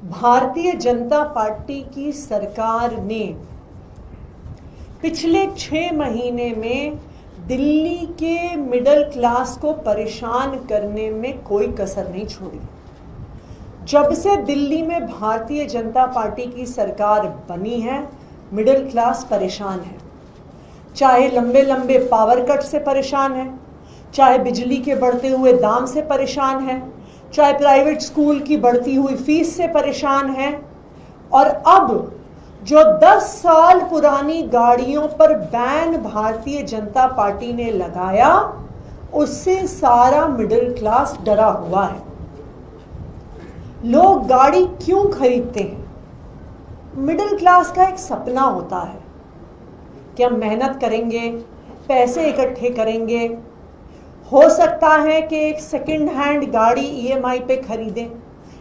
भारतीय जनता पार्टी की सरकार ने पिछले 6 महीने में दिल्ली के मिडिल क्लास को परेशान करने में कोई कसर नहीं छोड़ी। जब से दिल्ली में भारतीय जनता पार्टी की सरकार बनी है, मिडिल क्लास परेशान है। चाहे लंबे लंबे पावर कट से परेशान है, चाहे बिजली के बढ़ते हुए दाम से परेशान है, चाहे प्राइवेट स्कूल की बढ़ती हुई फीस से परेशान है, और अब जो 10 साल पुरानी गाड़ियों पर बैन भारतीय जनता पार्टी ने लगाया, उससे सारा मिडिल क्लास डरा हुआ है। लोग गाड़ी क्यों खरीदते हैं? मिडिल क्लास का एक सपना होता है कि हम मेहनत करेंगे, पैसे इकट्ठे करेंगे, हो सकता है कि एक सेकंड हैंड गाड़ी ईएमआई पे खरीदें,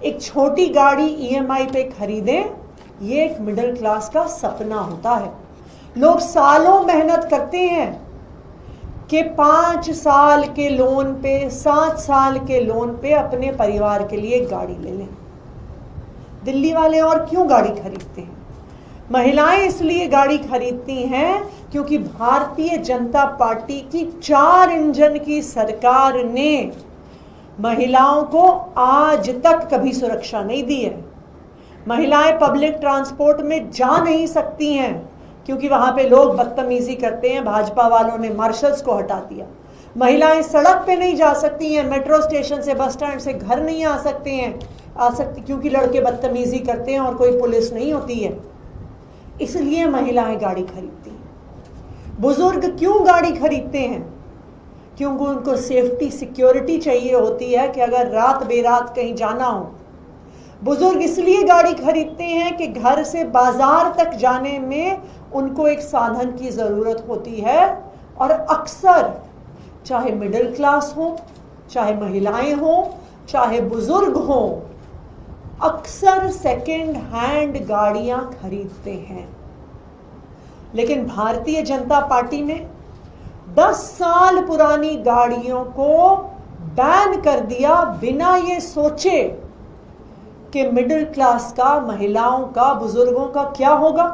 एक छोटी गाड़ी ईएमआई पे खरीदें। ये एक मिडिल क्लास का सपना होता है। लोग सालों मेहनत करते हैं कि 5 साल के लोन पे, 7 साल के लोन पे अपने परिवार के लिए गाड़ी ले लें। दिल्ली वाले और क्यों गाड़ी खरीदते हैं? महिलाएं इसलिए गाड़ी खरीदती हैं क्योंकि भारतीय जनता पार्टी की 4 इंजन की सरकार ने महिलाओं को आज तक कभी सुरक्षा नहीं दी है। महिलाएं पब्लिक ट्रांसपोर्ट में जा नहीं सकती हैं क्योंकि वहां पे लोग बदतमीजी करते हैं। भाजपा वालों ने मार्शल्स को हटा दिया। महिलाएं सड़क पे नहीं जा सकती हैं, मेट्रो स्टेशन से, बस स्टैंड से घर नहीं आ सकती क्योंकि लड़के बदतमीजी करते हैं और कोई पुलिस नहीं होती है। इसलिए महिलाएं गाड़ी खरीदती हैं। बुजुर्ग क्यों गाड़ी खरीदते हैं? क्योंकि उनको सेफ्टी, सिक्योरिटी चाहिए होती है कि अगर रात बेरात कहीं जाना हो। बुजुर्ग इसलिए गाड़ी खरीदते हैं कि घर से बाजार तक जाने में उनको एक साधन की ज़रूरत होती है। और अक्सर चाहे मिडिल क्लास हो, चाहे महिलाएं हो, चाहे बुजुर्ग हो, अक्सर सेकेंड हैंड गाड़ियां खरीदते हैं। लेकिन भारतीय जनता पार्टी ने 10 साल पुरानी गाड़ियों को बैन कर दिया बिना ये सोचे कि मिडिल क्लास का, महिलाओं का, बुजुर्गों का क्या होगा।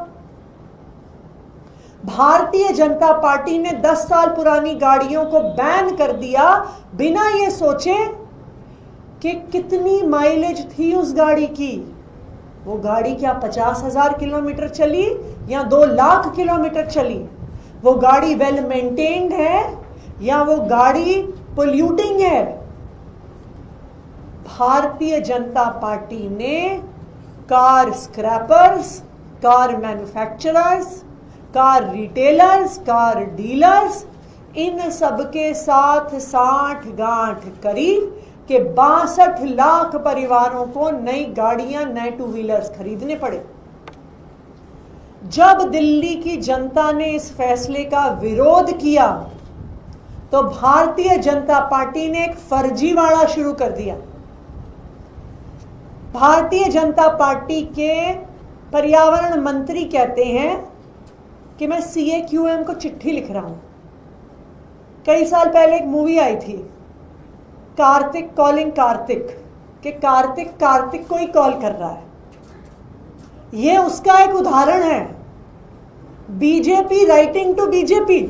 भारतीय जनता पार्टी ने 10 साल पुरानी गाड़ियों को बैन कर दिया बिना ये सोचे कि कितनी माइलेज थी उस गाड़ी की। वो गाड़ी क्या 50,000 किलोमीटर चली या 2 लाख किलोमीटर चली? वो गाड़ी वेल मेंटेन्ड है या वो गाड़ी पोल्यूटिंग है? भारतीय जनता पार्टी ने car scrapers, car manufacturers, car retailers, car dealers, इन सबके साथ साठ गांठ करी कि 62 लाख परिवारों को नई गाड़ियां, नए 2 व्हीलर्स खरीदने पड़े। जब दिल्ली की जनता ने इस फैसले का विरोध किया तो भारतीय जनता पार्टी ने एक फर्जीवाड़ा शुरू कर दिया। भारतीय जनता पार्टी के पर्यावरण मंत्री कहते हैं कि मैं CAQM को चिट्ठी लिख रहा हूं। कई साल पहले एक मूवी आई थी, कार्तिक कॉलिंग कार्तिक, कि कार्तिक को ही कॉल कर रहा है। यह उसका एक उदाहरण है। BJP writing to BJP,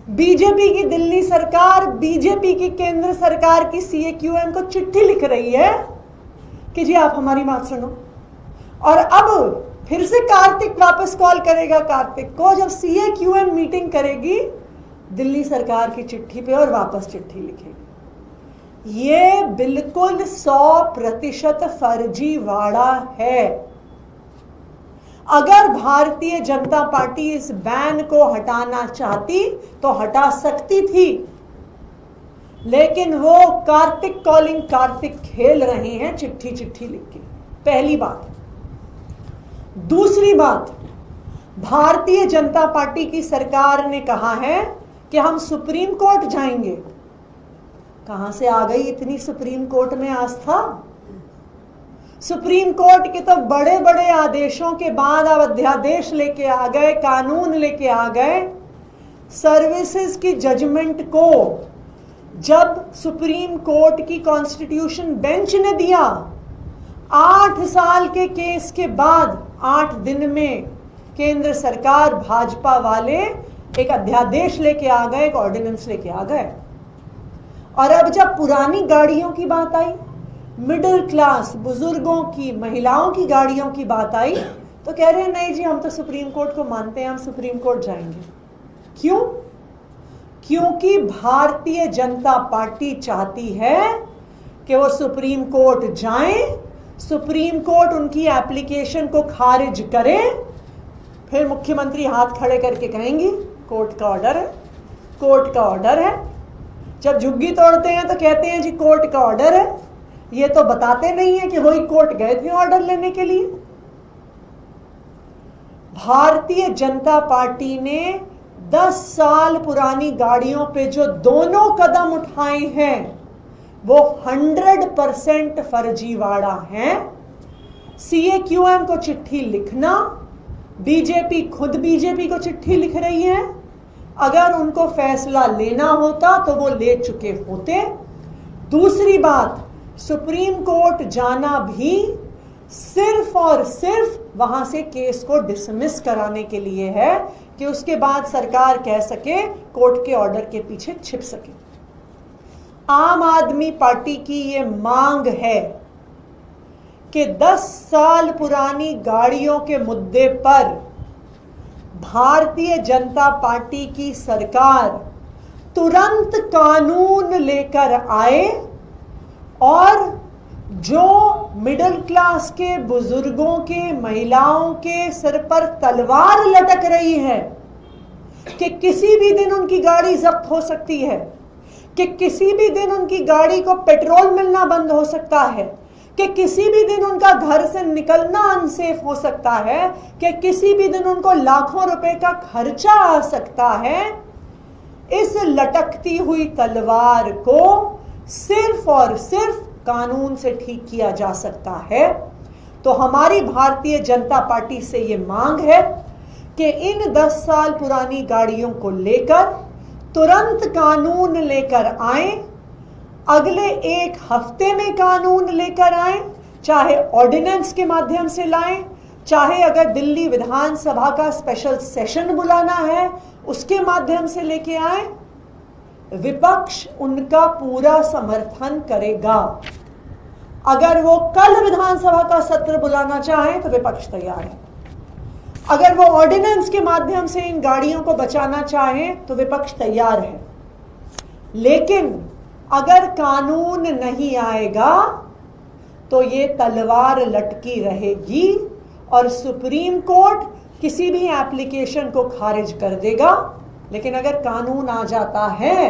BJP की दिल्ली सरकार बीजेपी की केंद्र सरकार की CAQM को चिट्ठी लिख रही है कि जी आप हमारी बात सुनो। और अब फिर से कार्तिक वापस कॉल करेगा कार्तिक को जब CAQM मीटिंग करेगी दिल्ली सरकार की चिट्ठी पे और वापस चिट्ठी लिखेगी। ये बिल्कुल 100% फर्जीवाड़ा है। अगर भारतीय जनता पार्टी इस बैन को हटाना चाहती तो हटा सकती थी, लेकिन वो कार्तिक कॉलिंग कार्तिक खेल रहे हैं चिट्ठी लिख के। पहली बात। दूसरी बात, भारतीय जनता पार्टी की सरकार ने कहा है कि हम सुप्रीम कोर्ट जाएंगे। कहां से आ गई इतनी सुप्रीम कोर्ट में आस्था? सुप्रीम कोर्ट के तो बड़े बड़े आदेशों के बाद अब अध्यादेश लेके आ गए, कानून लेके आ गए। सर्विसेज की जजमेंट को जब सुप्रीम कोर्ट की कॉन्स्टिट्यूशन बेंच ने दिया 8 साल के केस के बाद 8 दिन में केंद्र सरकार भाजपा वाले एक अध्यादेश लेके आ गए, एक ऑर्डिनेंस लेके आ गए। और अब जब पुरानी गाड़ियों की बात आई, मिडिल क्लास बुजुर्गों की, महिलाओं की गाड़ियों की बात आई, तो कह रहे हैं नहीं जी, हम तो सुप्रीम कोर्ट को मानते हैं, हम सुप्रीम कोर्ट जाएंगे। क्यों? क्योंकि भारतीय जनता पार्टी चाहती है कि वो सुप्रीम कोर्ट जाएं, सुप्रीम कोर्ट उनकी एप्लीकेशन को खारिज करे, फिर मुख्यमंत्री हाथ खड़े करके कहेंगी कोर्ट का ऑर्डर है, कोर्ट का ऑर्डर है। जब झुग्गी तोड़ते हैं तो कहते हैं जी कोर्ट का ऑर्डर है, ये तो बताते नहीं है कि वही कोर्ट गए थे ऑर्डर लेने के लिए। भारतीय जनता पार्टी ने 10 साल पुरानी गाड़ियों पे जो दोनों कदम उठाए हैं वो 100% फर्जीवाड़ा हैं। CAQM को चिट्ठी लिखना, बीजेपी खुद बीजेपी को चिट्ठी लिख रही है, अगर उनको फैसला लेना होता तो वो ले चुके होते। दूसरी बात, सुप्रीम कोर्ट जाना भी सिर्फ और सिर्फ वहां से केस को डिसमिस कराने के लिए है कि उसके बाद सरकार कह सके, कोर्ट के ऑर्डर के पीछे छिप सके। आम आदमी पार्टी की ये मांग है कि 10 साल पुरानी गाड़ियों के मुद्दे पर भारतीय जनता पार्टी की सरकार तुरंत कानून लेकर आए और जो मिडिल क्लास के बुजुर्गों के, महिलाओं के सिर पर तलवार लटक रही है कि किसी भी दिन उनकी गाड़ी जब्त हो सकती है, कि किसी भी दिन उनकी गाड़ी को पेट्रोल मिलना बंद हो सकता है, कि किसी भी दिन उनका घर से निकलना अनसेफ हो सकता है, कि किसी भी दिन उनको लाखों रुपए का खर्चा आ सकता है, इस लटकती हुई तलवार को सिर्फ और सिर्फ कानून से ठीक किया जा सकता है। तो हमारी भारतीय जनता पार्टी से ये मांग है कि इन 10 साल पुरानी गाड़ियों को लेकर तुरंत कानून लेकर आए, अगले 1 हफ्ते में कानून लेकर आए, चाहे ऑर्डिनेंस के माध्यम से लाएं, चाहे अगर दिल्ली विधानसभा का स्पेशल सेशन बुलाना है उसके माध्यम से लेके आए। विपक्ष उनका पूरा समर्थन करेगा। अगर वो कल विधानसभा का सत्र बुलाना चाहे तो विपक्ष तैयार है, अगर वो ऑर्डिनेंस के माध्यम से इन गाड़ियों को बचाना चाहे तो विपक्ष तैयार है। लेकिन अगर कानून नहीं आएगा तो ये तलवार लटकी रहेगी और सुप्रीम कोर्ट किसी भी एप्लीकेशन को खारिज कर देगा। लेकिन अगर कानून आ जाता है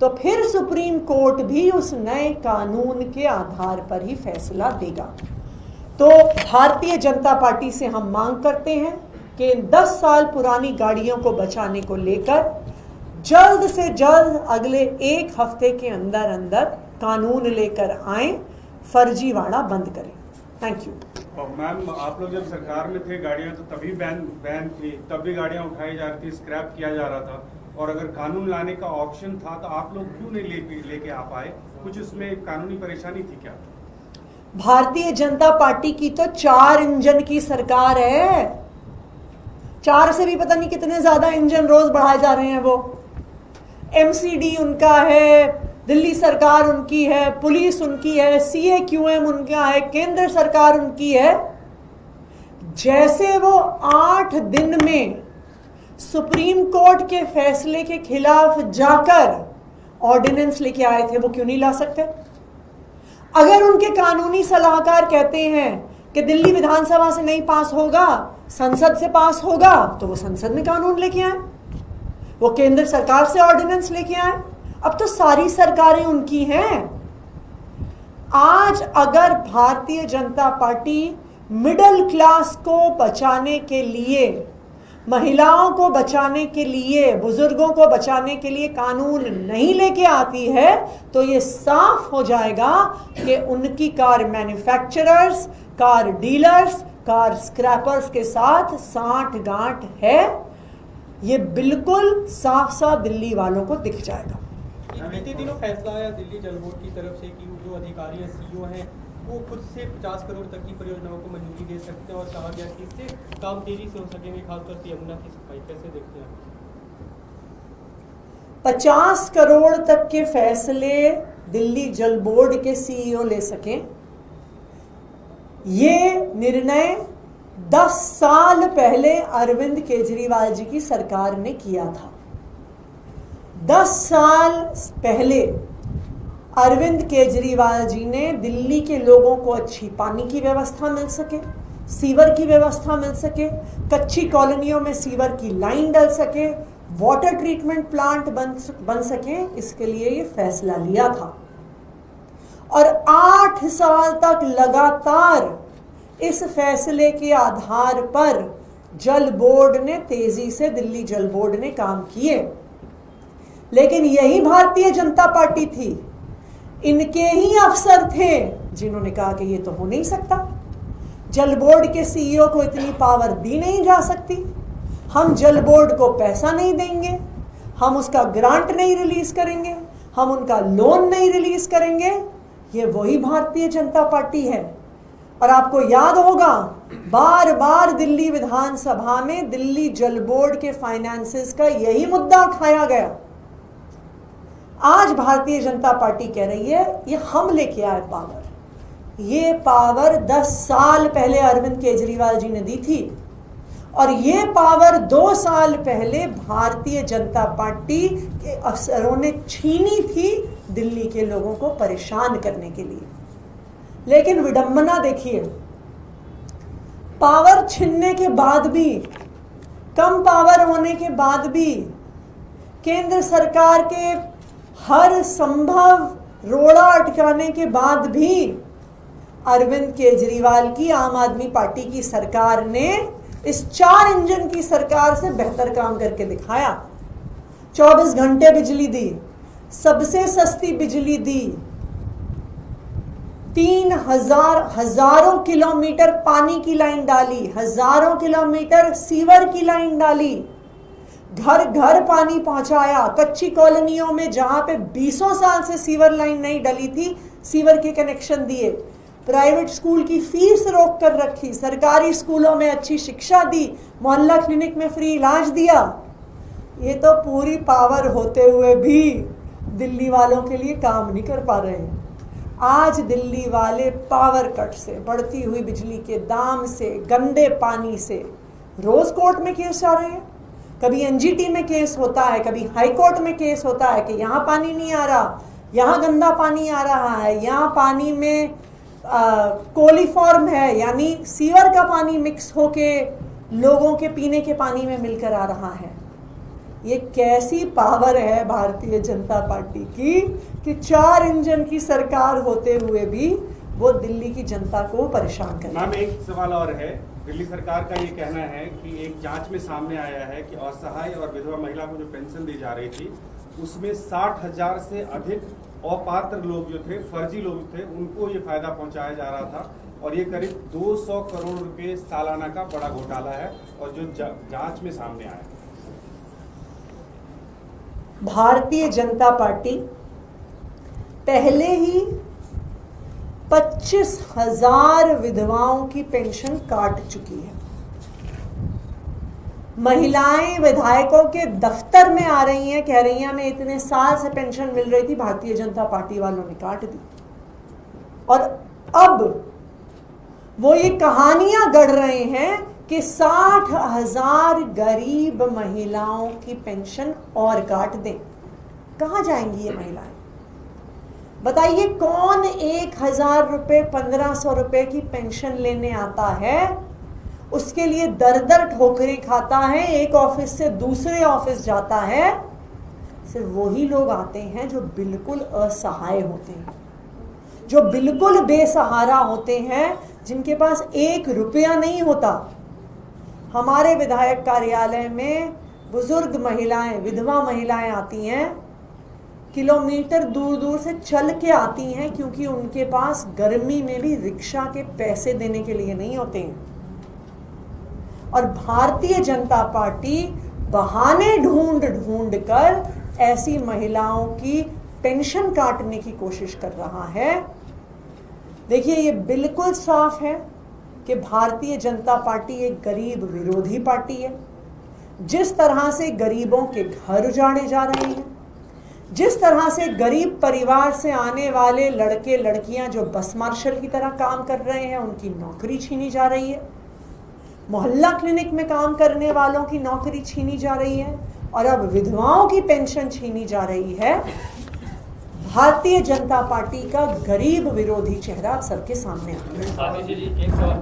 तो फिर सुप्रीम कोर्ट भी उस नए कानून के आधार पर ही फैसला देगा। तो भारतीय जनता पार्टी से हम मांग करते हैं कि इन 10 साल पुरानी गाड़ियों को बचाने को लेकर जल्द से जल्द अगले 1 हफ्ते के अंदर अंदर कानून लेकर आए, फर्जीवाड़ा बंद करें। Thank you. मैम, आप लोग जब सरकार में थे गाड़ियां तो तभी बैन थी, तब भी गाड़ियां उठाई जा रही थी, स्क्रैप किया जा रहा था, और अगर कानून लाने का ऑप्शन था तो आप लोग क्यों नहीं लेके आ पाए? कुछ उसमें कानूनी परेशानी थी क्या? भारतीय जनता पार्टी की तो 4 इंजन की सरकार है, 4 से भी पता नहीं कितने ज्यादा इंजन रोज बढ़ाए जा रहे हैं। वो MCD उनका है, दिल्ली सरकार उनकी है, पुलिस उनकी है, CAQM उनका है, केंद्र सरकार उनकी है। जैसे वो 8 दिन में सुप्रीम कोर्ट के फैसले के खिलाफ जाकर ऑर्डिनेंस लेके आए थे, वो क्यों नहीं ला सकते? अगर उनके कानूनी सलाहकार कहते हैं कि दिल्ली विधानसभा से नहीं पास होगा, संसद से पास होगा, तो वो संसद में कानून लेके आए, वो केंद्र सरकार से ऑर्डिनेंस लेके आए। अब तो सारी सरकारें उनकी हैं। आज अगर भारतीय जनता पार्टी मिडिल क्लास को बचाने के लिए, महिलाओं को बचाने के लिए, बुजुर्गों को बचाने के लिए कानून नहीं लेके आती है तो ये साफ हो जाएगा कि उनकी car manufacturers, car dealers, car scrapers के साथ साठ-गांठ है। ये बिल्कुल साफ साफ दिल्ली वालों को दिख जाएगा। बीते दिनों फैसला आया दिल्ली जल बोर्ड की तरफ से कि जो अधिकारी CEO हैं वो खुद से 50 करोड़ तक की परियोजनाओं को मंजूरी दे सकते हैं और कहा गया कि इससे काम तेजी से हो सकेंगे, खासतौर पर यमुना की सफाई। कैसे देखते हैं आप? 50 करोड़ तक के फैसले दिल्ली जल बोर्ड के सीईओ ले सकें, ये निर्णय 10 साल पहले अरविंद केजरीवाल जी की सरकार ने किया था। 10 साल पहले अरविंद केजरीवाल जी ने दिल्ली के लोगों को अच्छी पानी की व्यवस्था मिल सके, सीवर की व्यवस्था मिल सके, कच्ची कॉलोनियों में सीवर की लाइन डल सके, वाटर ट्रीटमेंट प्लांट बन सके, इसके लिए ये फैसला लिया था। और 8 साल तक लगातार इस फैसले के आधार पर जल बोर्ड ने तेजी से दिल्ली जल बोर्ड ने काम किए। लेकिन यही भारतीय जनता पार्टी थी, इनके ही अफसर थे जिन्होंने कहा कि ये तो हो नहीं सकता, जल बोर्ड के सीईओ को इतनी पावर दी नहीं जा सकती, हम जल बोर्ड को पैसा नहीं देंगे, हम उसका ग्रांट नहीं रिलीज करेंगे, हम उनका लोन नहीं रिलीज करेंगे। ये वही भारतीय जनता पार्टी है। और आपको याद होगा, बार बार दिल्ली विधानसभा में दिल्ली जल बोर्ड के फाइनेंसेस का यही मुद्दा उठाया गया। आज भारतीय जनता पार्टी कह रही है ये हम लेके आए पावर। ये पावर 10 साल पहले अरविंद केजरीवाल जी ने दी थी और ये पावर 2 साल पहले भारतीय जनता पार्टी के अफसरों ने छीनी थी दिल्ली के लोगों को परेशान करने के लिए। लेकिन विडंबना देखिए, पावर छीनने के बाद भी, कम पावर होने के बाद भी, केंद्र सरकार के हर संभव रोड़ा अटकाने के बाद भी अरविंद केजरीवाल की आम आदमी पार्टी की सरकार ने इस 4 इंजन की सरकार से बेहतर काम करके दिखाया। 24 घंटे बिजली दी, सबसे सस्ती बिजली दी, 3,000 किलोमीटर पानी की लाइन डाली, हजारों किलोमीटर सीवर की लाइन डाली, घर घर पानी पहुंचाया, कच्ची कॉलोनियों में जहां पे 20 साल से सीवर लाइन नहीं डली थी सीवर के कनेक्शन दिए, प्राइवेट स्कूल की फीस रोक कर रखी, सरकारी स्कूलों में अच्छी शिक्षा दी, मोहल्ला क्लिनिक में फ्री इलाज दिया। ये तो पूरी पावर होते हुए भी दिल्ली वालों के लिए काम नहीं कर पा रहे हैं। आज दिल्ली वाले पावर कट से, बढ़ती हुई बिजली के दाम से, गंदे पानी से रोज कोर्ट में केस जा रहे हैं। कभी एनजीटी में केस होता है, कभी हाई कोर्ट में केस होता है कि यहाँ पानी नहीं आ रहा, यहाँ गंदा पानी आ रहा है, यहाँ पानी में कोलीफॉर्म है, यानी सीवर का पानी मिक्स होके लोगों के पीने के पानी में मिलकर आ रहा है। ये कैसी पावर है भारतीय जनता पार्टी की कि 4 इंजन की सरकार होते हुए भी वो दिल्ली की जनता को परेशान कर। मैम, एक सवाल और है। दिल्ली सरकार का ये कहना है कि एक जांच में सामने आया है कि असहाय और विधवा महिला को जो पेंशन दी जा रही थी उसमें 60,000 से अधिक अपात्र लोग जो थे, फर्जी लोग थे, उनको ये फायदा पहुंचाया जा रहा था और ये करीब 200 करोड़ रुपए सालाना का बड़ा घोटाला है और जो जांच में सामने आया। भारतीय जनता पार्टी पहले ही 25,000 विधवाओं की पेंशन काट चुकी है। महिलाएं विधायकों के दफ्तर में आ रही हैं, कह रही हैं हमें इतने साल से पेंशन मिल रही थी, भारतीय जनता पार्टी वालों ने काट दी। और अब वो ये कहानियां गढ़ रहे हैं कि 60,000 गरीब महिलाओं की पेंशन और काट दें। कहां जाएंगी ये महिलाएं? बताइए, कौन 1,000 रुपए, 1,500 रुपए की पेंशन लेने आता है? उसके लिए दर दर ठोकरें खाता है, एक ऑफिस से दूसरे ऑफिस जाता है। सिर्फ वही लोग आते हैं जो बिल्कुल असहाय होते हैं, जो बिल्कुल बेसहारा होते हैं, जिनके पास 1 रुपया नहीं होता। हमारे विधायक कार्यालय में बुजुर्ग महिलाएं, विधवा महिलाएं आती हैं, किलोमीटर दूर दूर से चल के आती हैं, क्योंकि उनके पास गर्मी में भी रिक्शा के पैसे देने के लिए नहीं होते हैं। और भारतीय जनता पार्टी बहाने ढूंढ ढूंढ कर ऐसी महिलाओं की पेंशन काटने की कोशिश कर रहा है। देखिए, ये बिल्कुल साफ है कि भारतीय जनता पार्टी एक गरीब विरोधी पार्टी है। जिस तरह से गरीबों के घर उजाड़े जा रहे हैं, जिस तरह से गरीब परिवार से आने वाले लड़के लड़कियां जो बस मार्शल की तरह काम कर रहे हैं, उनकी नौकरी छीनी जा रही है। मोहल्ला क्लिनिक में काम करने वालों की नौकरी छीनी जा रही है और अब विधवाओं की पेंशन छीनी जा रही है। भारतीय जनता पार्टी का गरीब विरोधी चेहरा सबके सामने आ रहा है। स्वाति जी, एक सवाल